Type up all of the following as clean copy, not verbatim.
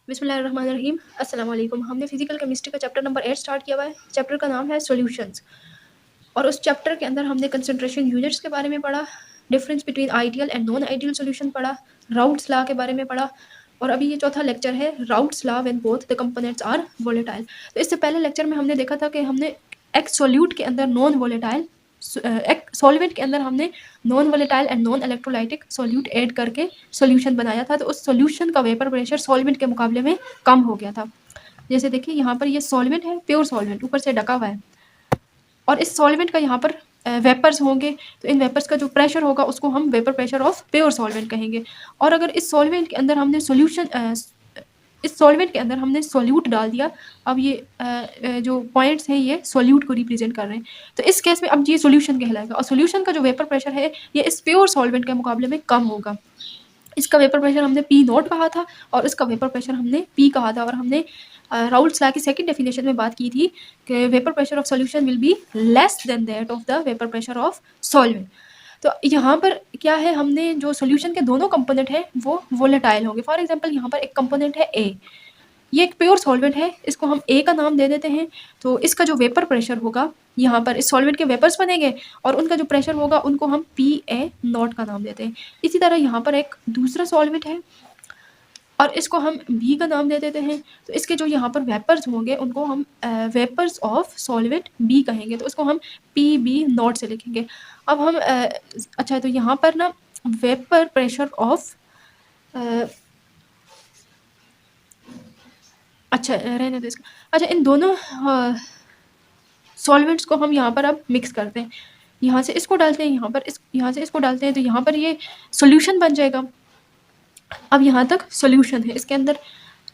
बिस्मिल्लाहिर्रहमानिर्रहीम। अस्सलाम वालेकुम। हमने फिजिकल केमिस्ट्री का चैप्टर नंबर 8 स्टार्ट किया हुआ है। चैप्टर का नाम है सॉल्यूशंस और उस चैप्टर के अंदर हमने कंसंट्रेशन यूनिट्स के बारे में पढ़ा, difference between ideal and non ideal solution पढ़ा, राउट्स लॉ के बारे में पढ़ा और अभी ये चौथा लेक्चर है Raoult's law when both the components are volatile. तो इससे पहले लेक्चर में हमने देखा था कि हमने एक सॉल्यूट के अंदर नॉन वोलेटाइल एक सॉल्वेंट के अंदर हमने non volatile and non electrolytic solute add करके सॉल्यूशन बनाया था। तो उस सॉल्यूशन का वेपर प्रेशर सॉल्वेंट के मुकाबले में कम हो गया था। जैसे देखिए यहाँ पर ये सॉल्वेंट है, प्योर सॉल्वेंट ऊपर से ढका हुआ है और इस सॉल्वेंट का यहाँ पर वेपर्स होंगे, तो इन वेपर्स का जो प्रेशर होगा उसको हम vapour pressure of pure solvent कहेंगे। और अगर इस सॉल्वेंट के अंदर हमने इस सॉल्वेंट के अंदर हमने सॉल्यूट डाल दिया, अब ये जो पॉइंट्स हैं ये सॉल्यूट को रिप्रेजेंट कर रहे हैं, तो इस केस में अब ये सॉल्यूशन कहलाएगा और सॉल्यूशन का जो वेपर प्रेशर है ये इस प्योर सॉल्वेंट के मुकाबले में कम होगा। इसका वेपर प्रेशर हमने पी नॉट कहा था और इसका वेपर प्रेशर हमने पी कहा था और हमने राउल्स लॉ की सेकंड डेफिनेशन में बात की थी कि vapour pressure of solution will be less than that of the vapour pressure of solvent. तो यहाँ पर क्या है, हमने जो सॉल्यूशन के दोनों कंपोनेंट है वो वोलेटाइल होंगे। फॉर एग्जांपल यहाँ पर एक कंपोनेंट है ए, ये एक प्योर सॉल्वेंट है, इसको हम ए का नाम दे देते हैं। तो इसका जो वेपर प्रेशर होगा, यहाँ पर इस सॉल्वेंट के वेपर्स बनेंगे और उनका जो प्रेशर होगा उनको हम पी ए नॉट का नाम देते हैं। इसी तरह यहाँ पर एक दूसरा सॉल्वेंट है और इसको हम बी का नाम दे देते हैं। तो इसके जो यहाँ पर वेपर्स होंगे उनको हम वेपर्स ऑफ सॉल्वेंट बी कहेंगे, तो इसको हम पी बी नॉट से लिखेंगे। अब हम अच्छा, तो यहाँ पर ना वेपर प्रेशर ऑफ अच्छा रहने दो इसका। अच्छा, इन दोनों सॉल्वेंट्स को हम यहाँ पर अब मिक्स करते हैं। यहाँ से इसको डालते हैं, यहाँ पर यहाँ से इसको डालते हैं, तो यहाँ पर ये सॉल्यूशन बन जाएगा। अब यहाँ तक सॉल्यूशन है, इसके अंदर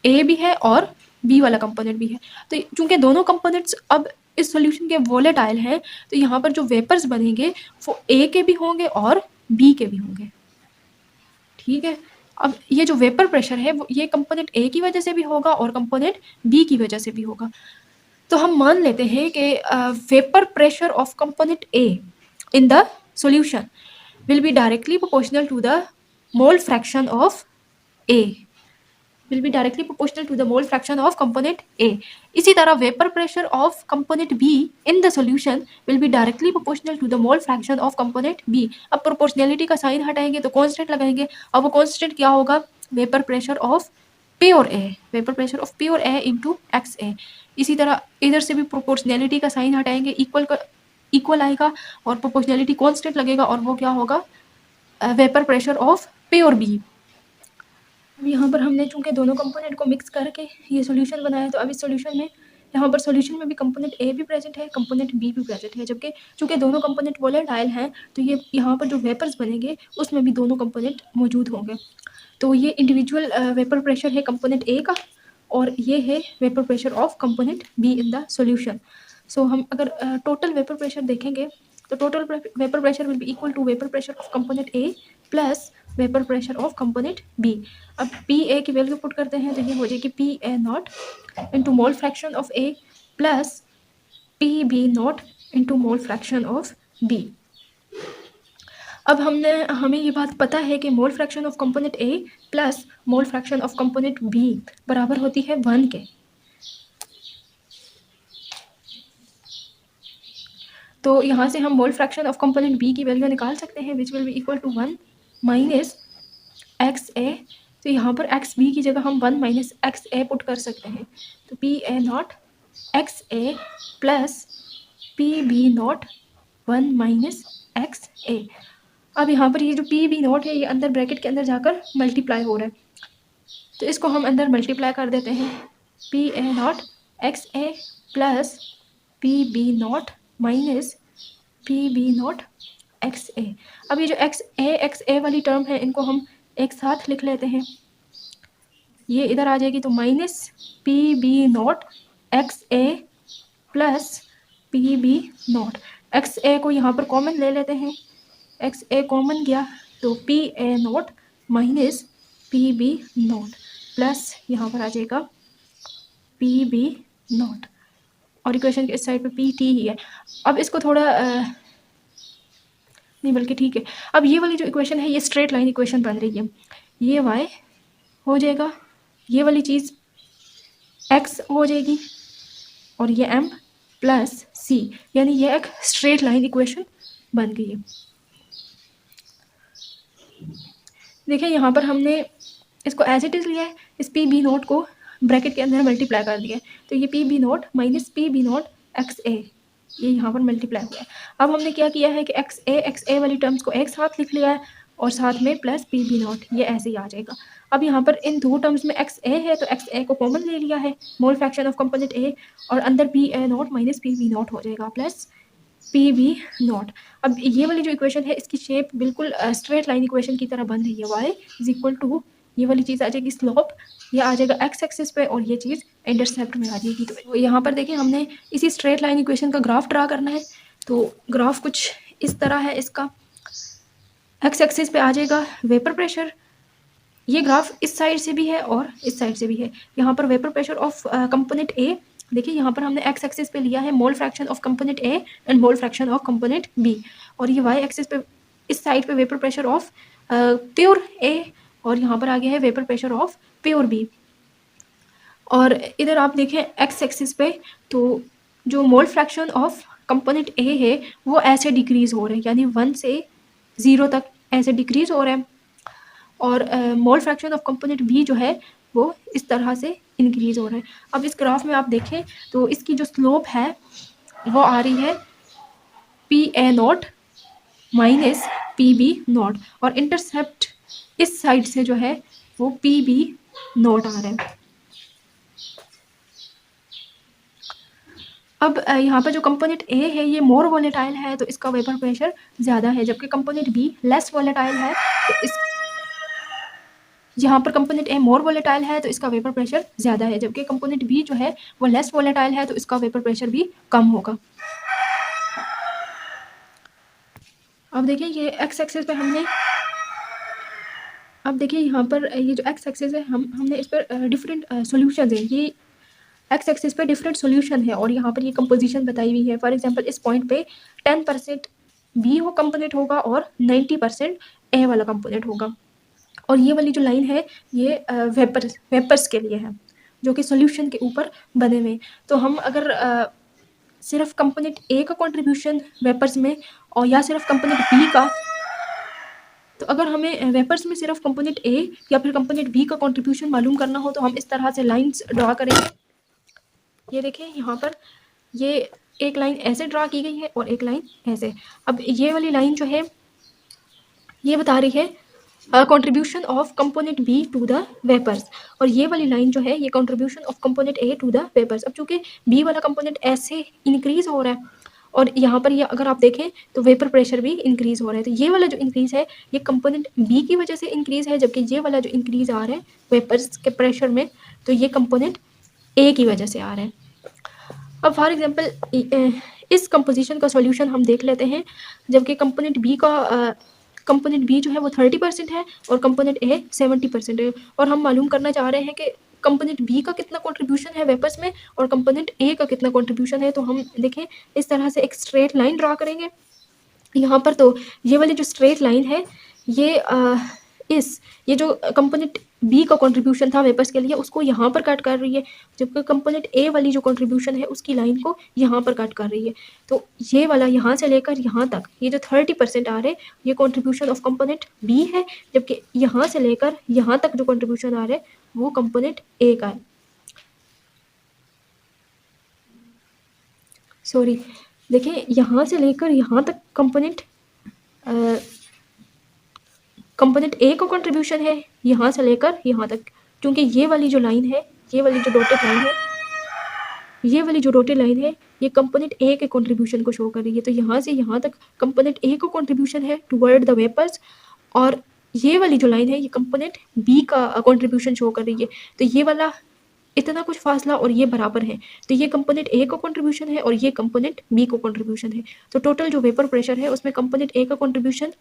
ए भी है और बी वाला कंपोनेंट भी है। तो चूंकि दोनों कंपोनेंट्स अब इस सॉल्यूशन के वोलेटाइल हैं, तो यहाँ पर जो वेपर्स बनेंगे वो ए के भी होंगे और बी के भी होंगे। ठीक है, अब ये जो वेपर प्रेशर है वो ये कंपोनेंट ए की वजह से भी होगा और कंपोनेंट बी की वजह से भी होगा। तो हम मान लेते हैं कि vapour pressure of component A in the solution will be directly proportional to the mole fraction of A, will be directly proportional to the mole fraction of component A. इसी तरह vapor pressure of component B in the solution will be directly proportional to the mole fraction of component B. अब proportionality का sign हटाएंगे तो constant लगाएंगे, अब वो constant क्या होगा, vapor pressure of pure A, vapor pressure of pure A into XA. इसी तरह इधर से भी proportionality का साइन हटाएंगे, इक्वल आएगा और प्रोपोर्शनैलिटी कांस्टेंट लगेगा और वो क्या होगा, vapour pressure of pure B. अब यहाँ पर हमने चूंकि दोनों कंपोनेंट को मिक्स करके ये सॉल्यूशन बनाया, तो अब इस सॉल्यूशन में यहाँ पर सॉल्यूशन में भी कंपोनेंट ए भी प्रेजेंट है, कंपोनेंट बी भी प्रेजेंट है, जबकि चूंकि दोनों कंपोनेंट वोलेटाइल हैं तो ये यहाँ पर जो वेपर्स बनेंगे उसमें भी दोनों कंपोनेंट मौजूद होंगे। तो ये इंडिविजुअल वेपर प्रेशर है कंपोनेंट ए का और ये है vapour pressure of component B in the solution. So हम अगर टोटल वेपर प्रेशर देखेंगे तो total vapour pressure will be equal to vapour pressure of component A plus vapour pressure of component B. अब P A की value put करते हैं तो ये हो जाएगी P A naught into mole fraction of A plus P B naught into mole fraction of B. अब हमें ये बात पता है कि mole fraction of component A plus mole fraction of component B बराबर होती है 1 के। तो यहाँ से हम mole fraction of component B की वैल्यू निकाल सकते हैं, which will be equal to 1 minus X A. तो यहाँ पर एक्स बी की जगह हम 1 माइनस एक्स ए पुट कर सकते हैं, तो P A naught X A plus P B naught 1 minus X A. अब यहाँ पर ये जो पी बी नॉट है ये अंदर ब्रैकेट के अंदर जाकर मल्टीप्लाई हो रहा है, तो इसको हम अंदर मल्टीप्लाई कर देते हैं, P A naught X A plus P B naught minus P B naught X A. अब ये जो एक्स ए वाली टर्म है इनको हम एक साथ लिख लेते हैं, ये इधर आ जाएगी, तो minus P B naught X A plus P B naught. X A को यहाँ पर कॉमन ले लेते हैं, एक्स ए कॉमन गया तो P A not minus P B not plus यहाँ पर आ जाएगा पी बी नॉट और इक्वेशन के इस साइड पे पी टी ही है। अब इसको थोड़ा नहीं बल्कि ठीक है, अब ये वाली जो इक्वेशन है ये स्ट्रेट लाइन इक्वेशन बन रही है, ये वाई हो जाएगा, ये वाली चीज़ एक्स हो जाएगी और ये एम प्लस सी, यानी ये एक स्ट्रेट लाइन इक्वेशन बन गई है। देखिए यहाँ पर हमने इसको एज इट इज़ लिया है, इस पी बी नोट को ब्रैकेट के अंदर मल्टीप्लाई कर दिया है, तो ये P B naught minus P B naught X A, ये यहाँ पर मल्टीप्लाई हुआ है। अब हमने क्या किया है कि एक्स ए वाली टर्म्स को एक साथ लिख लिया है और साथ में प्लस पी बी नोट, ये ऐसे ही आ जाएगा। अब यहाँ पर इन दो टर्म्स में एक्स ए है तो एक्स ए को कॉमन ले लिया है, mole fraction of component A, और अंदर P A not minus P B not हो जाएगा प्लस पी वी नॉट। अब ये वाली जो इक्वेशन है इसकी शेप बिल्कुल स्ट्रेट लाइन इक्वेशन की तरह बन रही है, वाई इज इक्वल टू ये वाली चीज़ आ जाएगी स्लोप, ये आ जाएगा एक्स एक्सिस पे और ये चीज़ इंटरसेप्ट में आ जाएगी। तो यहाँ पर देखिए हमने इसी स्ट्रेट लाइन इक्वेशन का ग्राफ ड्रा करना है, तो ग्राफ कुछ इस तरह है इसका। एक्स एक्सिस पे आ जाएगा वेपर प्रेशर, ये ग्राफ इस साइड से भी है और इस साइड से भी है। यहाँ पर vapour pressure of component A, देखिए यहाँ पर हमने एक्स एक्सिस पे लिया है mole fraction of component A and mole fraction of component B, और ये वाई एक्सिस पे इस साइड पे vapour pressure of pure A, और यहाँ पर आ गया है vapour pressure of pure B. और इधर आप देखें एक्स एक्सिस पे तो जो mole fraction of component A है वो ऐसे डिक्रीज हो रहे हैं, यानी 1 से 0 तक ऐसे डिक्रीज हो रहे हैं, और mole fraction of component B जो है वो इस तरह से इंक्रीज हो रहा है। अब इस ग्राफ में आप देखें तो इसकी जो स्लोप है वो आ रही है P A not minus P B not, और इंटरसेप्ट इस साइड से जो है वो पी बी नॉट आ रहा है। अब यहाँ पर जो कंपोनेंट ए है ये मोर वॉलेटाइल है तो इसका वेपर प्रेशर ज़्यादा है, जबकि कंपोनेंट बी लेस वॉलेटाइल है तो इस यहाँ पर कंपोनेंट ए मोर वॉलेटाइल है तो इसका वेपर प्रेशर ज़्यादा है, जबकि कंपोनेंट बी जो है वो लेस वॉलेटाइल है तो इसका वेपर प्रेशर भी कम होगा। अब देखिए ये एक्स एक्सिस पे हमने, अब देखिए यहाँ पर ये जो एक्स एक्सिस है हमने इस पर डिफरेंट सॉल्यूशंस हैं, ये एक्स एक्सिस पे डिफरेंट सॉल्यूशन है और यहाँ पर ये कंपोजिशन बताई हुई है। फॉर एग्जांपल इस पॉइंट पे 10% बी वो कंपोनेंट होगा और 90% ए वाला कंपोनेंट होगा, और ये वाली जो लाइन है ये वेपर्स के लिए है जो कि सॉल्यूशन के ऊपर बने हुए। तो हम अगर सिर्फ कंपोनेंट ए का कंट्रीब्यूशन वेपर्स में और या सिर्फ कंपोनेंट बी का, तो अगर हमें वेपर्स में सिर्फ कंपोनेंट ए या फिर कंपोनेंट बी का कंट्रीब्यूशन मालूम करना हो तो हम इस तरह से लाइंस ड्रा करेंगे। ये देखें यहाँ पर ये एक लाइन ऐसे ड्रा की गई है और एक लाइन ऐसे। अब ये वाली लाइन जो है ये बता रही है contribution of component B to the vapours, और ये वाली लाइन जो है ये contribution of component A to the vapours. अब चूंकि बी वाला कंपोनेंट ऐसे इंक्रीज हो रहा है और यहाँ पर ये अगर आप देखें तो वेपर प्रेशर भी इंक्रीज हो रहा है, तो ये वाला जो इंक्रीज है ये कंपोनेंट बी की वजह से इंक्रीज है, जबकि ये वाला जो इंक्रीज आ रहा है वेपर्स के प्रेशर में तो ये कंपोनेंट ए की वजह से आ रहा है। अब फॉर एग्जांपल इस कंपोजिशन का सॉल्यूशन हम देख लेते हैं, जबकि कंपोनेंट बी जो है वो 30% है और कंपोनेंट ए 70% है, और हम मालूम करना चाह रहे हैं कि कंपोनेंट बी का कितना कंट्रीब्यूशन है वेपर्स में और कंपोनेंट ए का कितना कंट्रीब्यूशन है। तो हम देखें इस तरह से एक स्ट्रेट लाइन ड्रा करेंगे यहाँ पर। तो ये वाली जो स्ट्रेट लाइन है ये जो कंपोनेंट बी का कंट्रीब्यूशन था वेपर्स के लिए उसको यहाँ पर कट कर रही है, जबकि कंपोनेंट ए वाली जो कंट्रीब्यूशन है उसकी लाइन को यहाँ पर कट कर रही है। तो ये वाला यहाँ से लेकर यहाँ तक ये जो 30% आ रहे हैं ये कंट्रीब्यूशन ऑफ कंपोनेंट बी है, जबकि यहाँ से लेकर यहाँ तक जो कंट्रीब्यूशन आ रहे हैं वो कंपोनेंट ए का है। सॉरी, देखिए यहाँ से लेकर यहाँ तक कंपोनेंट ए का कंट्रीब्यूशन है यहाँ से लेकर यहाँ तक, क्योंकि ये वाली जो लाइन है ये वाली जो डॉटेड लाइन है ये कंपोनेंट ए के कंट्रीब्यूशन को शो कर रही है। तो यहाँ से यहाँ तक कंपोनेंट ए का कंट्रीब्यूशन है टुवर्ड द वेपर्स, और ये वाली जो लाइन है ये कंपोनेंट बी का कंट्रीब्यूशन शो कर रही है। तो ये वाला इतना कुछ फासला और ये बराबर है, तो ये कंपोनेंट ए का कंट्रीब्यूशन है और ये कंपोनेंट बी को कंट्रीब्यूशन है। तो टोटल जो वेपर प्रेशर है उसमें कंपोनेंट ए का कंट्रीब्यूशन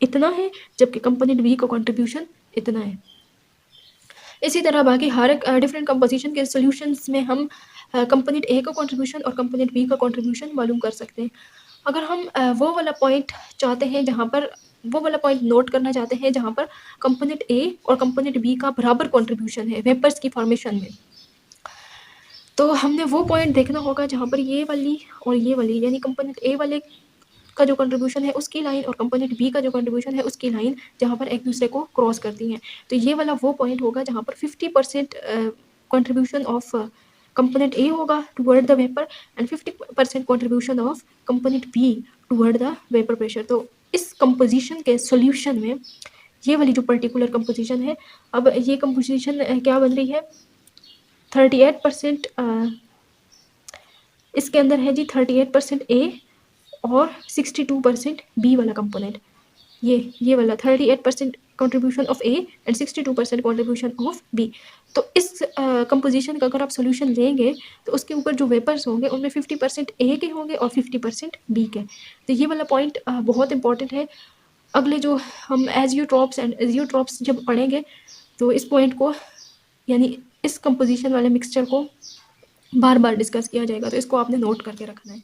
इतना है जबकि कंपोनेंट बी का कंट्रीब्यूशन इतना है। इसी तरह बाकी हर एक डिफरेंट कंपोजिशन के सॉल्यूशंस में हम कंपोनेंट ए का कंट्रीब्यूशन और कंपोनेंट बी का कंट्रीब्यूशन मालूम कर सकते हैं। अगर हम वो वाला पॉइंट चाहते हैं जहाँ पर वो वाला पॉइंट नोट करना चाहते हैं जहाँ पर कंपोनेंट ए और कंपोनेंट बी का बराबर कंट्रीब्यूशन है वेपर्स की फॉर्मेशन में, तो हमने वो पॉइंट देखना होगा जहाँ पर ये वाली और ये वाली यानी कंपोनेंट ए वाले का जो कंट्रीब्यूशन है उसकी लाइन और कंपोनेंट बी का जो कंट्रीब्यूशन है उसकी लाइन जहाँ पर एक दूसरे को क्रॉस करती हैं। तो ये वाला वो पॉइंट होगा जहाँ पर 50% कंट्रीब्यूशन ऑफ कंपोनेंट ए होगा toward the vapour and 50% contribution of component B toward the vapour pressure. तो इस कंपोजिशन के सॉल्यूशन में ये वाली जो पर्टिकुलर कंपोजिशन है, अब ये कंपोजिशन क्या बन रही है, 38% इसके अंदर है जी 38% ए और 62% बी वाला कंपोनेंट। ये वाला 38% contribution of A and 62% contribution of B. तो इस कंपोजिशन का अगर आप सोल्यूशन लेंगे तो उसके ऊपर जो वेपर्स होंगे उनमें 50% ए के होंगे और 50% बी के। तो ये वाला पॉइंट बहुत इंपॉर्टेंट है। अगले जो हम एजियोट्रॉप्स एंड एजियोट्रॉप्स जब पढ़ेंगे तो इस पॉइंट को यानी इस कंपोजिशन वाले मिक्सचर को बार बार डिस्कस किया जाएगा, तो इसको आपने नोट करके रखना है।